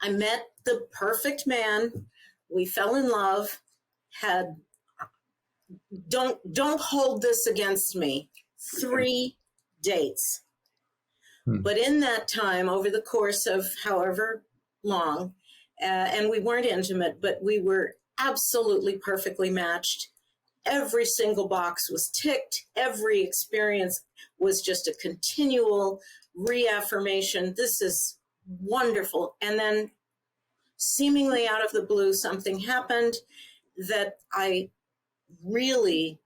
I met the perfect man. We fell in love, don't hold this against me, 3 dates. But in that time, over the course of however long, and we weren't intimate, but we were absolutely perfectly matched. Every single box was ticked. Every experience was just a continual reaffirmation. This is wonderful. And then seemingly out of the blue, something happened that I really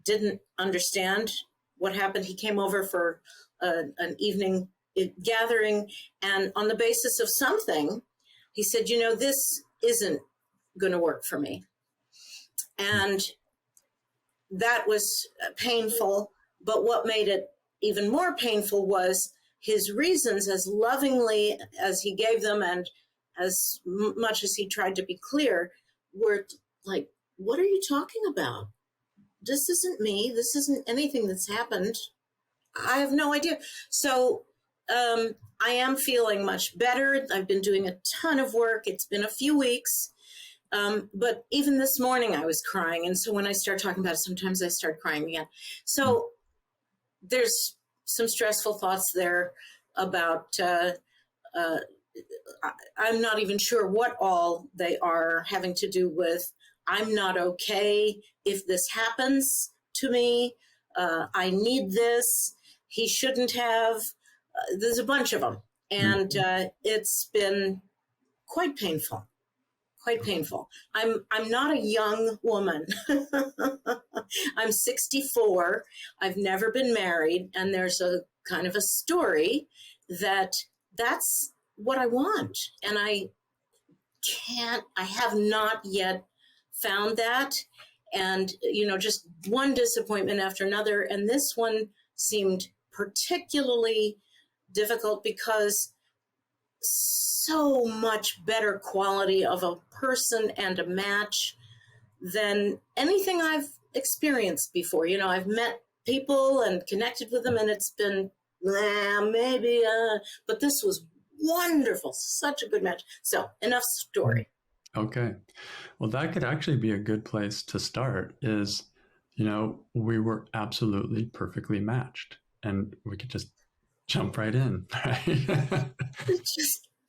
didn't understand what happened. He came over for an evening gathering, and on the basis of something, he said, this isn't going to work for me. And that was painful, but what made it even more painful was his reasons, as lovingly as he gave them and as much as he tried to be clear, were like, what are you talking about? This isn't me. This isn't anything that's happened. I have no idea. So I am feeling much better. I've been doing a ton of work. It's been a few weeks. But even this morning I was crying. And so when I start talking about it, sometimes I start crying again. So there's some stressful thoughts there about, I'm not even sure what all they are having to do with. I'm not okay if this happens to me. I need this. He shouldn't have. There's a bunch of them. And it's been quite painful. Quite painful. I'm not a young woman. I'm 64. I've never been married. And there's a kind of a story that's what I want. And I have not yet found that. And, just one disappointment after another. And this one seemed particularly difficult because so much better quality of a person and a match than anything I've experienced before. I've met people and connected with them, and it's been maybe, but this was wonderful. Such a good match. So enough story. Okay. Well, that could actually be a good place to start is, we were absolutely perfectly matched, and we could just jump right in, right?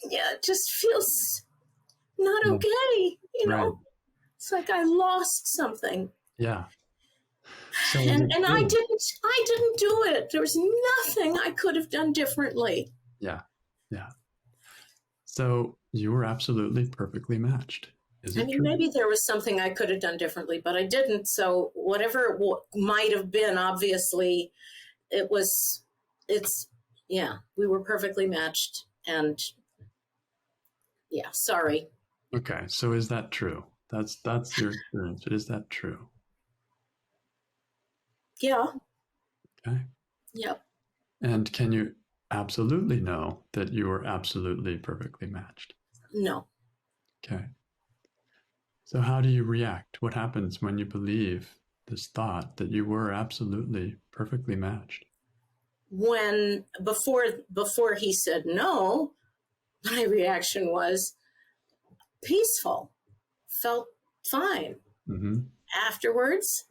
It just feels not okay, Right. It's like I lost something. Yeah. So and I didn't do it. There was nothing I could have done differently. Yeah. Yeah. So you were absolutely perfectly matched. Maybe there was something I could have done differently, but I didn't. So whatever it might have been, obviously, we were perfectly matched. And sorry. Okay. So is that true? That's your experience. Is that true? Yeah. Okay. Yep. And can you absolutely know that you were absolutely perfectly matched? No. Okay. So how do you react? What happens when you believe this thought that you were absolutely perfectly matched? When before he said no, my reaction was peaceful, felt fine. Mm-hmm. Afterwards,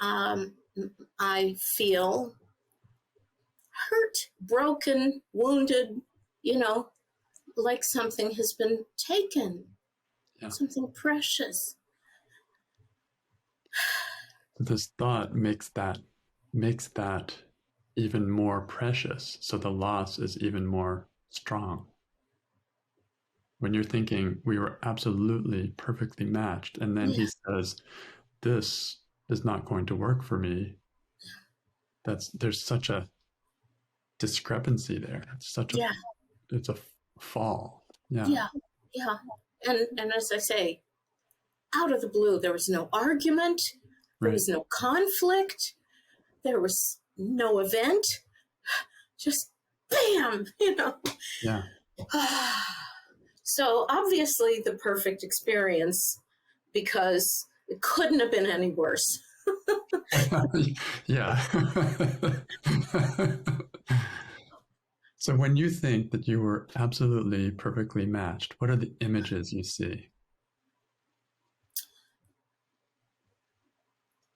I feel hurt, broken, wounded, like something has been taken, something precious. This thought makes that even more precious. So the loss is even more strong. When you're thinking we were absolutely perfectly matched, and then he says, this is not going to work for me. There's such a discrepancy there. It's it's a fall. Yeah. And as I say, out of the blue, there was no argument. There was no conflict. There was no event. Just bam, Yeah. So obviously the perfect experience, because it couldn't have been any worse. Yeah. So when you think that you were absolutely perfectly matched, what are the images you see?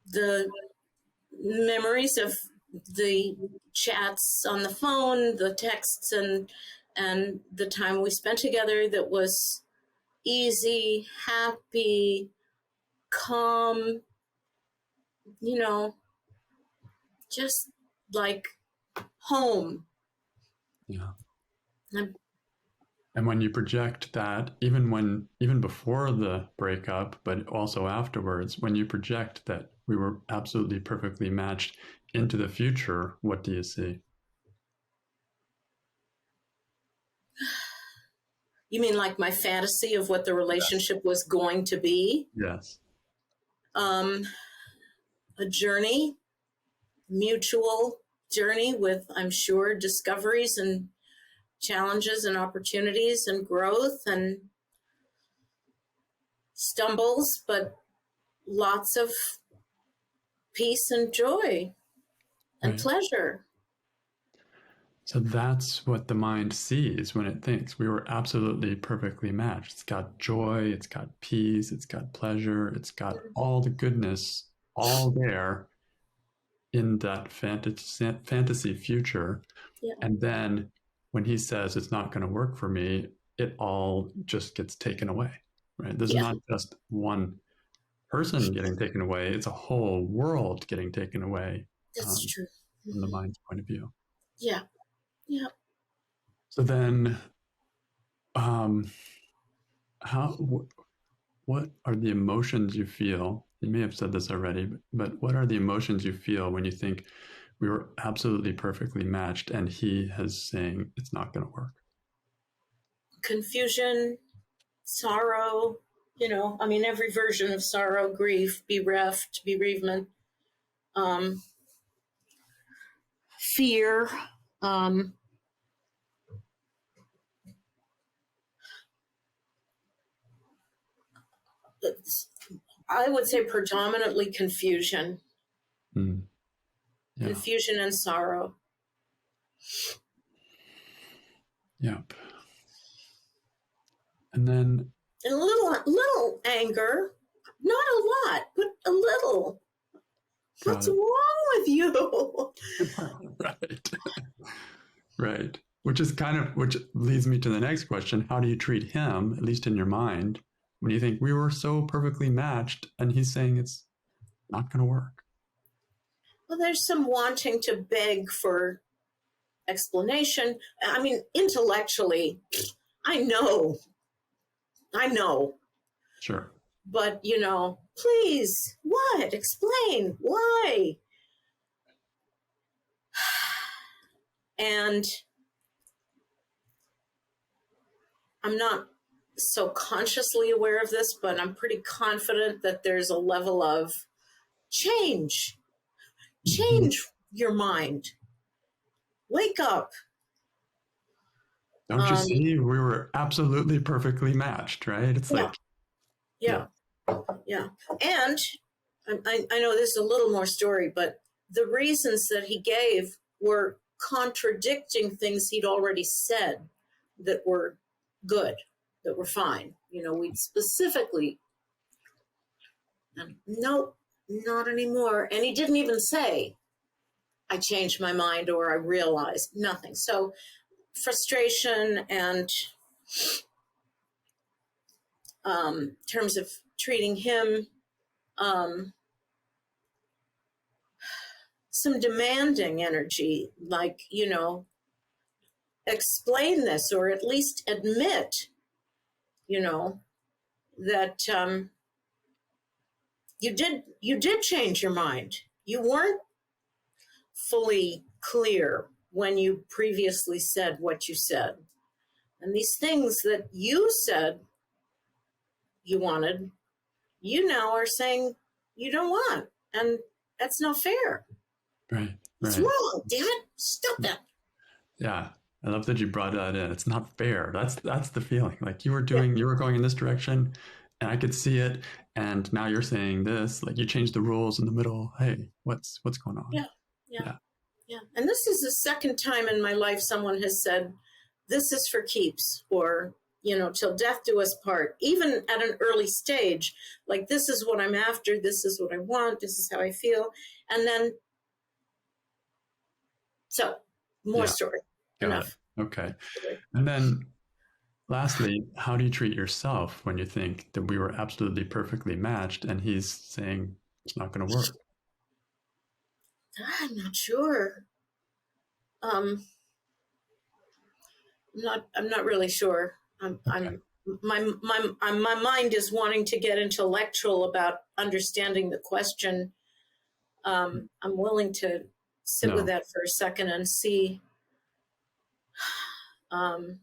The memories of the chats on the phone, the texts, and the time we spent together that was easy, happy, calm, just like home. Yeah. I'm, And when you project that, even before the breakup, but also afterwards, when you project that we were absolutely perfectly matched into the future, what do you see? you mean like my fantasy of what the relationship was going to be? Yes. Um, a journey, mutual journey with, I'm sure, discoveries and challenges and opportunities and growth and stumbles, but lots of peace and joy and Right. pleasure. So that's what the mind sees when it thinks we were absolutely perfectly matched. It's got joy, it's got peace, it's got pleasure, it's got all the goodness all there in that fantasy future. Yeah. And then when he says it's not going to work for me, it all just gets taken away, right? This is Yeah, not just one person getting taken away, it's a whole world getting taken away that's true. from the Mm-hmm. mind's point of view. Yeah, yeah. So then, um, how what are the emotions you feel? You may have said this already, but what are the emotions you feel when you think we were absolutely perfectly matched and he is saying it's not going to work? Confusion, sorrow, every version of sorrow, grief, bereft, bereavement, um, fear, um, I would say predominantly confusion, Mm, yeah. confusion and sorrow. Yep. And then And a little anger, not a lot, but a little. got What's it. wrong with you? Right. Right. Which leads me to the next question. How do you treat him, at least in your mind, when you think we were so perfectly matched and he's saying it's not going to work? Well, there's some wanting to beg for explanation. I mean, intellectually, I know, I know, Sure. but please, what? Explain why? And I'm not so consciously aware of this, but I'm pretty confident that there's a level of change. Mm-hmm. Change your mind. Wake up. Don't you see? We were absolutely perfectly matched, right? It's Yeah, like, yeah. yeah, yeah. And I know this is a little more story, but the reasons that he gave were contradicting things he'd already said that were good, that were fine. We'd specifically, nope, not anymore. And he didn't even say, I changed my mind or I realized nothing. So frustration and in terms of treating him, um, some demanding energy, like, explain this or at least admit, that you did change your mind. You weren't fully clear when you previously said what you said. And these things that you said you wanted, you now are saying you don't want. And that's not fair. Right. It's Right. wrong. Damn it. Stop it. Yeah. I love that you brought that in. It's not fair. That's the feeling. Like you were Yeah. going in this direction and I could see it. And now you're saying this, like you changed the rules in the middle. Hey, what's going on? Yeah. Yeah. Yeah. Yeah. And this is the second time in my life someone has said, this is for keeps, or, till death do us part, even at an early stage, like, this is what I'm after. This is what I want. This is how I feel. And then, so more story. Got Enough. it. Okay. And then lastly, how do you treat yourself when you think that we were absolutely perfectly matched and he's saying it's not going to work? I'm not sure. I'm not really sure. My mind is wanting to get intellectual about understanding the question. I'm willing to sit with that for a second and see how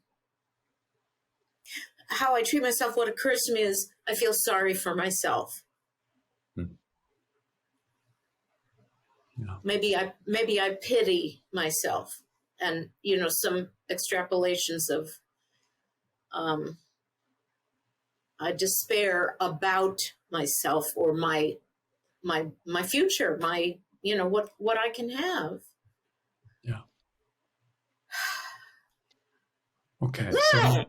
I treat myself. What occurs to me is I feel sorry for myself. Yeah. Maybe I pity myself, and some extrapolations of I despair about myself or my future, my what I can have. Yeah. Okay. So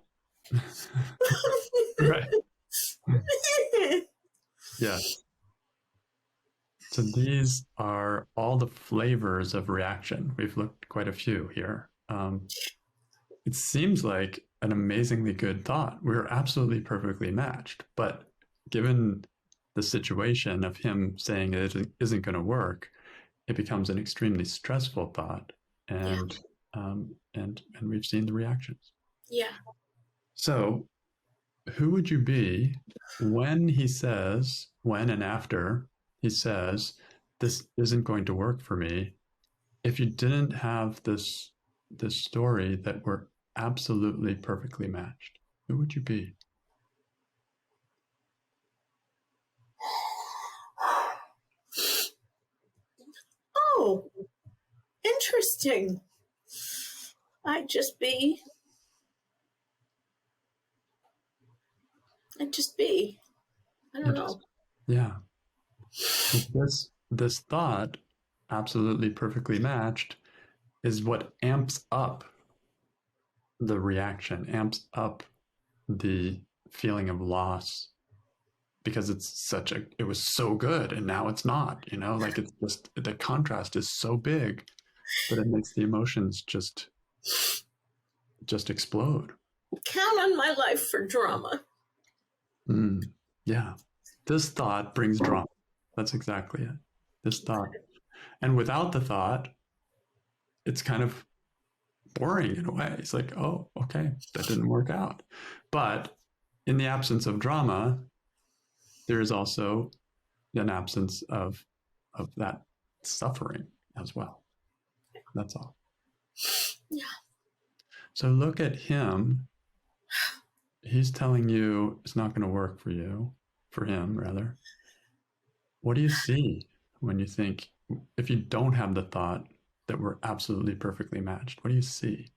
right. Yeah. So these are all the flavors of reaction. We've looked quite a few here. It seems like an amazingly good thought. We're absolutely perfectly matched. But given the situation of him saying it isn't going to work, it becomes an extremely stressful thought. And and we've seen the reactions. Yeah. So who would you be when and after he says, this isn't going to work for me, if you didn't have this story that we're absolutely perfectly matched? Who would you be? Oh, interesting. I'd just be. I don't know. Yeah. This thought, absolutely perfectly matched, is what amps up the reaction, amps up the feeling of loss, because it was so good and now it's not, like, it's just, the contrast is so big that it makes the emotions just explode. Count on my life for drama. Yeah. This thought brings drama. That's exactly it. This thought. And without the thought, it's kind of boring in a way. It's like, oh, okay, that didn't work out. But in the absence of drama, there is also an absence of that suffering as well. That's all. Yeah. So look at him. He's telling you it's not going to work for you, for him rather. What do you see when you think, if you don't have the thought that we're absolutely perfectly matched, what do you see?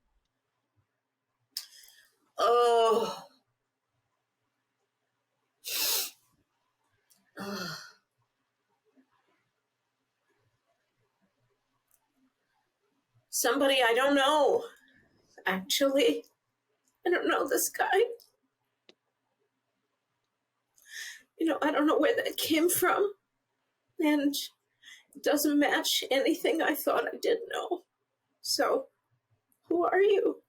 Oh. Somebody I don't know. Actually, I don't know this guy. I don't know where that came from. And it doesn't match anything I thought I did know. So, who are you?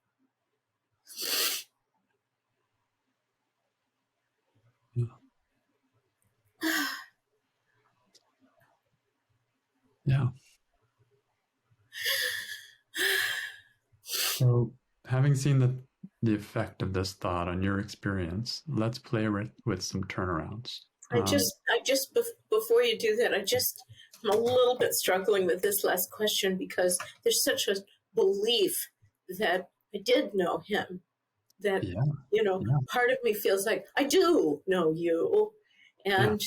Yeah. So, having seen the effect of this thought on your experience, let's play with some turnarounds. I just before you do that, I'm a little bit struggling with this last question, because there's such a belief that I did know him, that, part of me feels like I do know you. And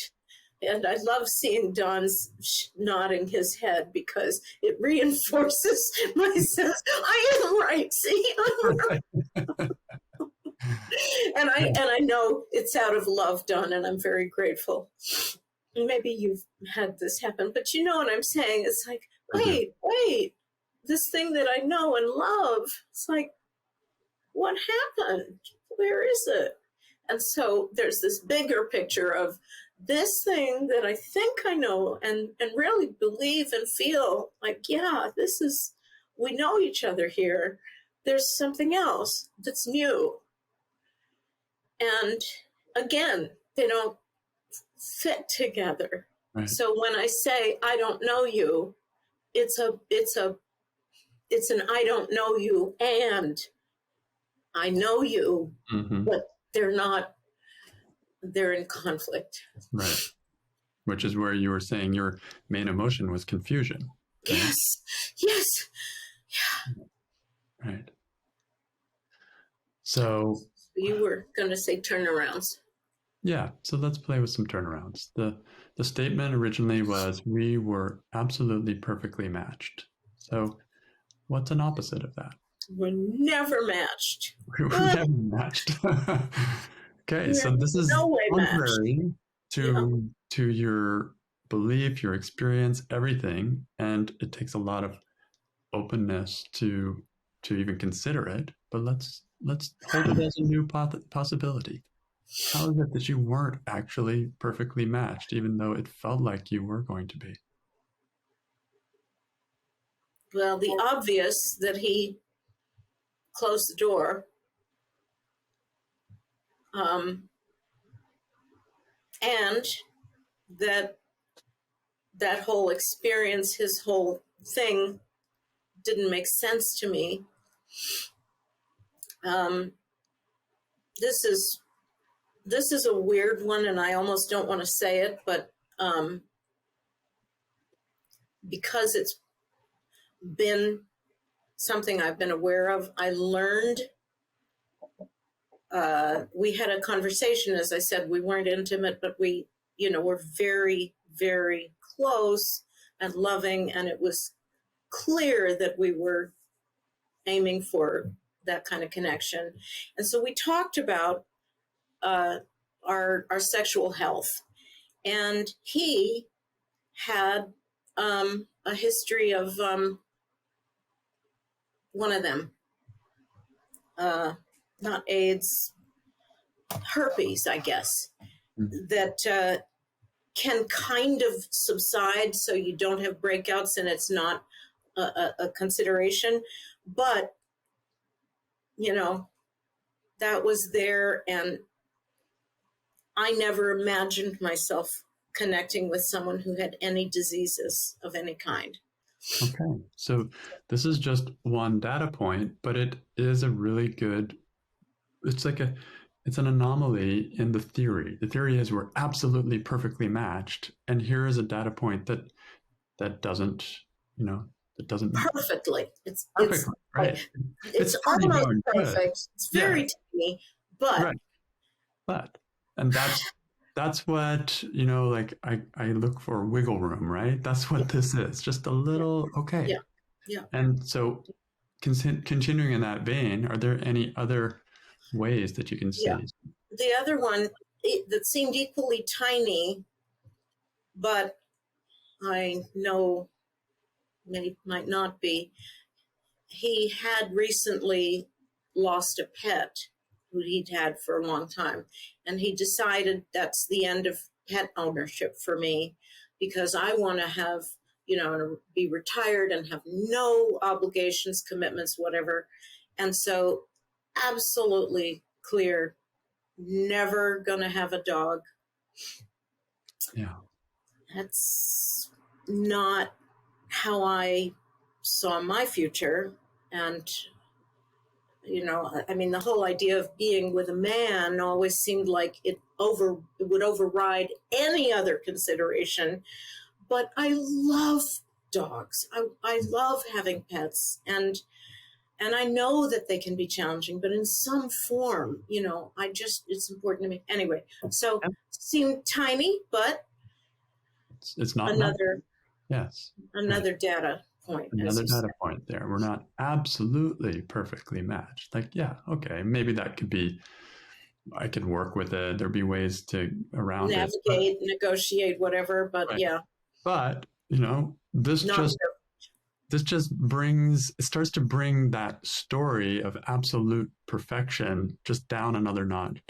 I love seeing Don's nodding his head, because it reinforces my sense I am right. See, I'm right. And I know it's out of love, Don, and I'm very grateful. Maybe you've had this happen, but you know what I'm saying? It's like, wait. this thing that I know and love. It's like, what happened? Where is it? And so there's this bigger picture of this thing that I think I know and really believe and feel like, yeah, we know each other here. There's something else that's new. And again, they don't fit together. Right. So when I say, I don't know you, it's an I don't know you and I know you, but they're in conflict. Right. Which is where you were saying your main emotion was confusion. Right? Yes. Yeah. Right. So you were going to say turnarounds. Yeah. So let's play with some turnarounds. The statement originally was, we were absolutely perfectly matched. So what's an opposite of that? We're never matched. We were never matched. Okay. So this is contrary to your belief, your experience, everything. And it takes a lot of openness to even consider it. But let's hold it as a new possibility. How is it that you weren't actually perfectly matched, even though it felt like you were going to be? Well, the obvious, that he closed the door. And that whole experience, his whole thing, didn't make sense to me. This is a weird one, and I almost don't want to say it, but because it's been something I've been aware of, I learned. We had a conversation, as I said, we weren't intimate, but we, were very, very close and loving, and it was clear that we were aiming for that kind of connection. And so we talked about our sexual health, and he had a history of one of them, not AIDS, herpes, I guess, that can kind of subside so you don't have breakouts and it's not a consideration. But, that was there, and I never imagined myself connecting with someone who had any diseases of any kind. Okay, so this is just one data point, but it is a really good, it's an anomaly in the theory. The theory is we're absolutely perfectly matched, and here is a data point that doesn't, that doesn't perfectly. It's right. It's almost perfect. It's very tiny, but and that's what, I look for wiggle room, right? That's what this is. Just a little, okay. Yeah. And so continuing in that vein, are there any other ways that you can see? The other one that seemed equally tiny, but I know might not be, he had recently lost a pet who he'd had for a long time. And he decided that's the end of pet ownership for me, because I want to have, be retired and have no obligations, commitments, whatever. And so absolutely clear, never going to have a dog. Yeah. That's not how I saw my future. And the whole idea of being with a man always seemed like it would override any other consideration. But I love dogs. I love having pets, and I know that they can be challenging, but in some form, it's important to me. Anyway, so seemed tiny, but it's not another data point. Another data point there. We're not absolutely perfectly matched. Maybe that could be, I could work with it. There'd be ways to around navigate, negotiate, whatever. But But, this not just, starts to bring that story of absolute perfection just down another notch,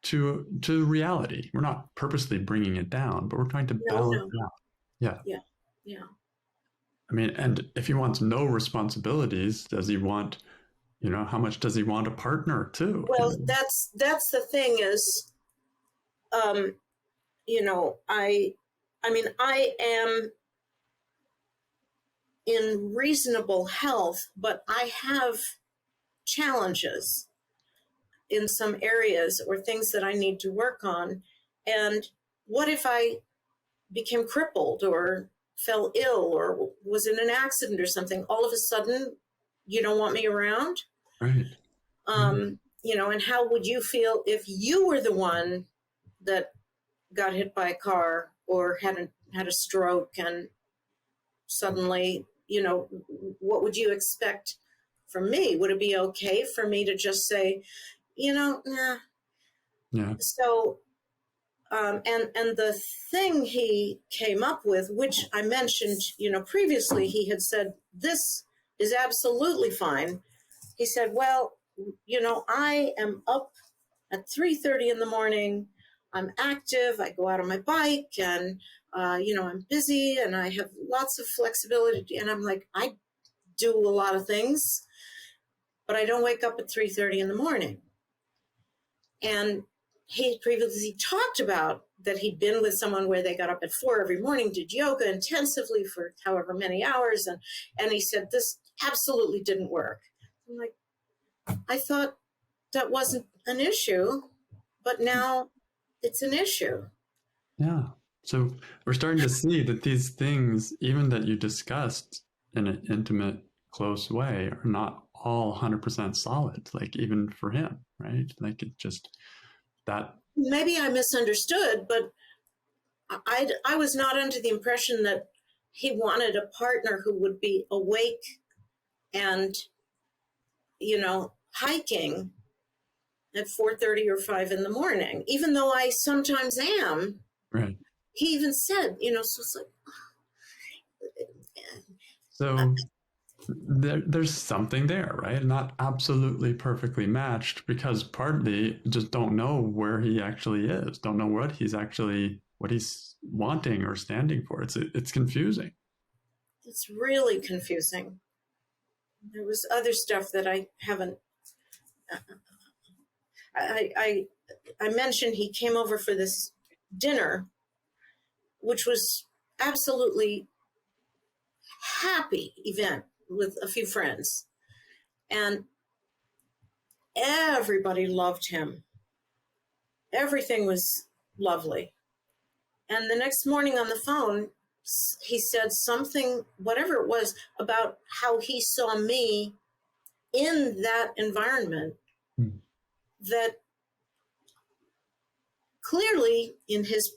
to reality. We're not purposely bringing it down, but we're trying to balance it out. Yeah. I mean, and if he wants no responsibilities, does he want, how much does he want a partner too? Well, that's the thing is, I mean, I am in reasonable health, but I have challenges in some areas or things that I need to work on. And what if I became crippled or fell ill or was in an accident or something? All of a sudden, you don't want me around? Right. And how would you feel if you were the one that got hit by a car or had a stroke, and suddenly, what would you expect from me? Would it be okay for me to just say, nah? Yeah. So, and the thing he came up with, which I mentioned, previously, he had said, this is absolutely fine. He said, well, I am up at 3:30 in the morning. I'm active. I go out on my bike, and I'm busy, and I have lots of flexibility. And I'm like, I do a lot of things, but I don't wake up at 3:30 in the morning. And he previously talked about that he'd been with someone where they got up at 4 every morning, did yoga intensively for however many hours, and he said this absolutely didn't work. I'm like, I thought that wasn't an issue, but now it's an issue. Yeah. So we're starting to see that these things, even that you discussed in an intimate, close way, are not all 100% solid, like even for him, right? Like it just that. Maybe I misunderstood, but I was not under the impression that he wanted a partner who would be awake and, hiking at 4:30 or 5 in the morning, even though I sometimes am. Right. He even said, so it's like. So there's something there, right? Not absolutely perfectly matched, because partly just don't know where he actually is, don't know what he's wanting or standing for. It's confusing. It's really confusing. There was other stuff that I haven't. I mentioned he came over for this dinner, which was absolutely happy event with a few friends, and everybody loved him. Everything was lovely. And the next morning on the phone, he said something, whatever it was, about how he saw me in that environment, that clearly in his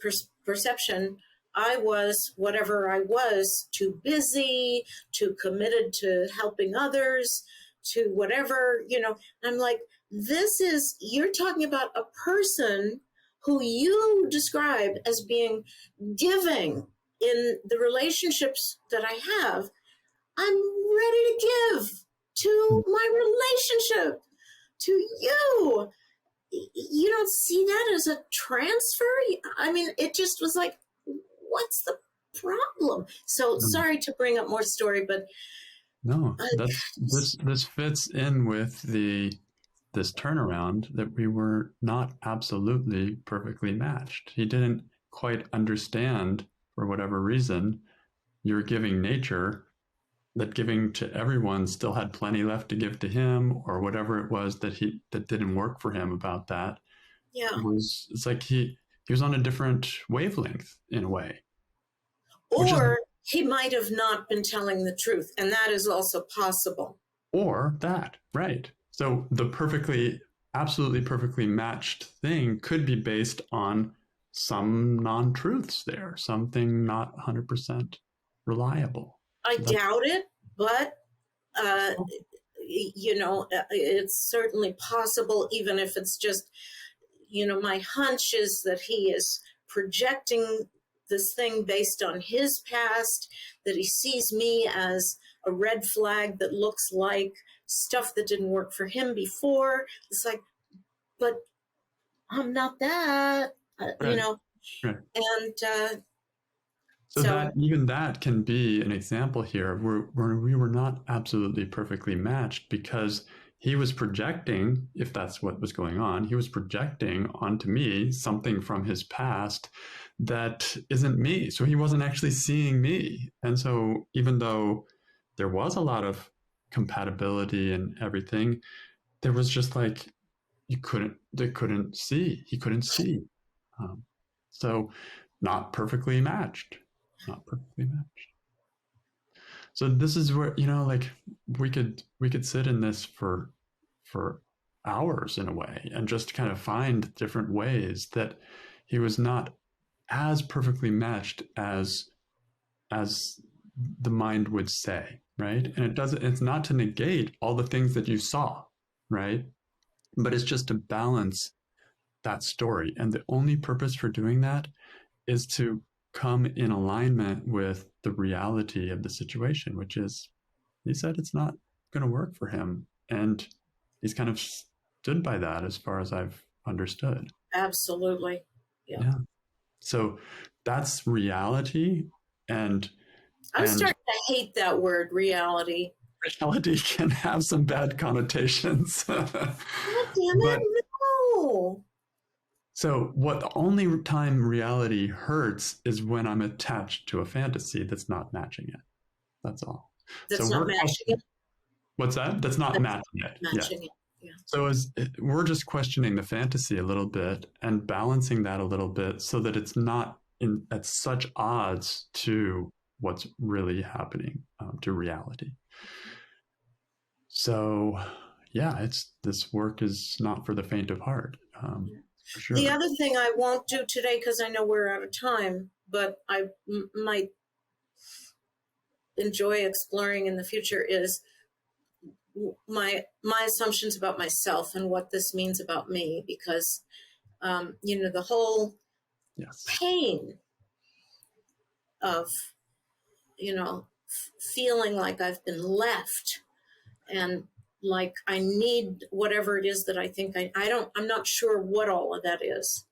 perception, I was whatever I was, too busy, too committed to helping others, to whatever, I'm like, you're talking about a person who you describe as being giving in the relationships that I have. I'm ready to give to my relationship, to you. You don't see that as a transfer? I mean, it just was like, what's the problem? So sorry to bring up more story, but no, this fits in with this turnaround, that we were not absolutely perfectly matched. He didn't quite understand, for whatever reason, your giving nature, that giving to everyone still had plenty left to give to him, or whatever it was that didn't work for him about that. Yeah. It's like he was on a different wavelength in a way. Or he might have not been telling the truth, and that is also possible. Or that, right. So the absolutely perfectly matched thing could be based on some non-truths there, something not 100% reliable. I doubt it, but it's certainly possible, even if it's just, my hunch is that he is projecting this thing based on his past, that he sees me as a red flag that looks like stuff that didn't work for him before. It's like, but I'm not that, Right. Right. and So that even that can be an example here where we were not absolutely perfectly matched because he was projecting, if that's what was going on, he was projecting onto me something from his past that isn't me. So he wasn't actually seeing me. And so even though there was a lot of compatibility and everything, there was just like he couldn't see. Um, so not perfectly matched. Not perfectly matched. So this is where, like we could sit in this for hours in a way and just kind of find different ways that he was not as perfectly matched as the mind would say, right? And it's not to negate all the things that you saw, right? But it's just to balance that story. And the only purpose for doing that is to come in alignment with the reality of the situation, which is he said it's not going to work for him. And he's kind of stood by that as far as I've understood. Absolutely. Yeah. So that's reality. And I'm starting to hate that word, reality. Reality can have some bad connotations. God damn it, no. So what the only time reality hurts is when I'm attached to a fantasy that's not matching it. That's all. That's not matching it? What's that? That's not matching it. Matching it. Yeah. So we're just questioning the fantasy a little bit and balancing that a little bit so that it's not at such odds to what's really happening, to reality. So yeah, this work is not for the faint of heart. For sure. The other thing I won't do today, because I know we're out of time, but I might enjoy exploring in the future, is my assumptions about myself and what this means about me, because the whole pain of feeling like I've been left and like I need whatever it is that I think I'm not sure what all of that is,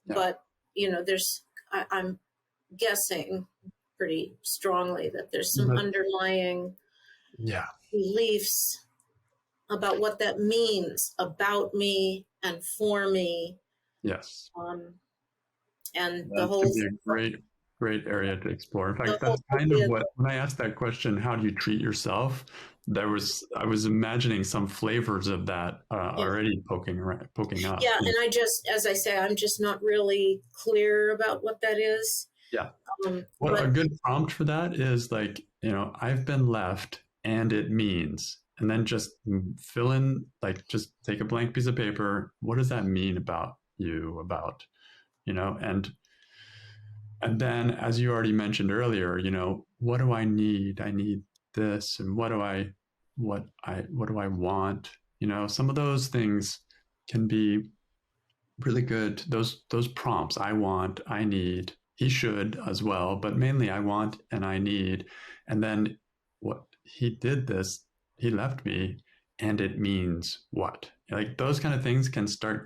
but I'm guessing pretty strongly that there's some underlying beliefs about what that means about me and for me. Yes. And that the whole be a great area to explore. In fact, that's kind of what, when I asked that question, how do you treat yourself? I was imagining some flavors of that already poking up. Yeah, and as I say, I'm just not really clear about what that is. Yeah. A good prompt for that is like, I've been left and it means, and then just fill in, like, just take a blank piece of paper. What does that mean about you, and then, as you already mentioned earlier, what do I need? I need this, and what do I want? Some of those things can be really good. Those prompts, I want, I need, he should as well, but mainly I want and I need. And then what he did this, he left me, and it means what? Like those kind of things can start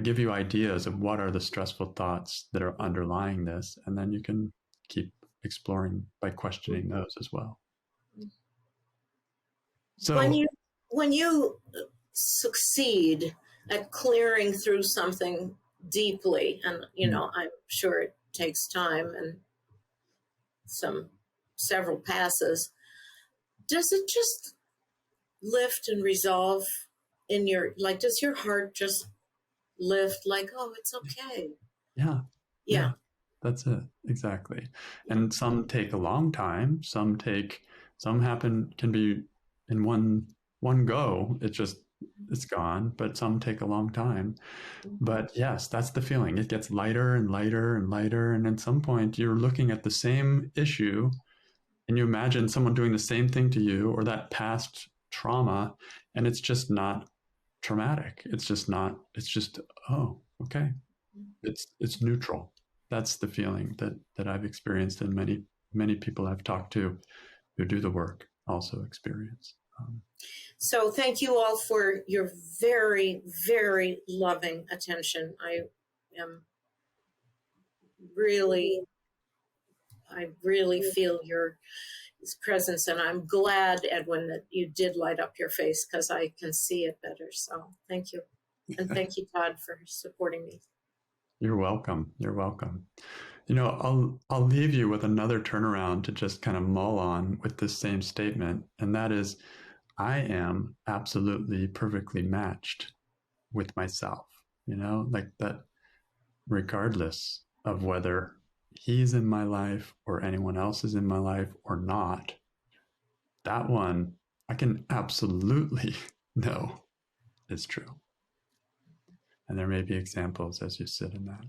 give you ideas of what are the stressful thoughts that are underlying this, and then you can keep exploring by questioning those as well. So when you succeed at clearing through something deeply, and I'm sure it takes time and several passes, does it just lift and resolve in does your heart just lift, like, oh, it's okay? Yeah, that's it, exactly. And some take a long time, some can be in one go, it's gone, but some take a long time. But yes, that's the feeling. It gets lighter and lighter and lighter, and at some point you're looking at the same issue and you imagine someone doing the same thing to you, or that past trauma, and it's just not traumatic. It's just, oh, okay. It's neutral. That's the feeling that I've experienced, and many people I've talked to who do the work also experience. So thank you all for your very, very loving attention. I really feel your presence, and I'm glad, Edwin, that you did light up your face, because I can see it better. So thank you. And thank you, Todd, for supporting me. You're welcome. You're welcome. You know, I'll leave you with another turnaround to just kind of mull on with this same statement, and that is, I am absolutely perfectly matched with myself. You know, like that, regardless of whether he's in my life or anyone else is in my life or not, that one I can absolutely know is true. And there may be examples as you sit in that.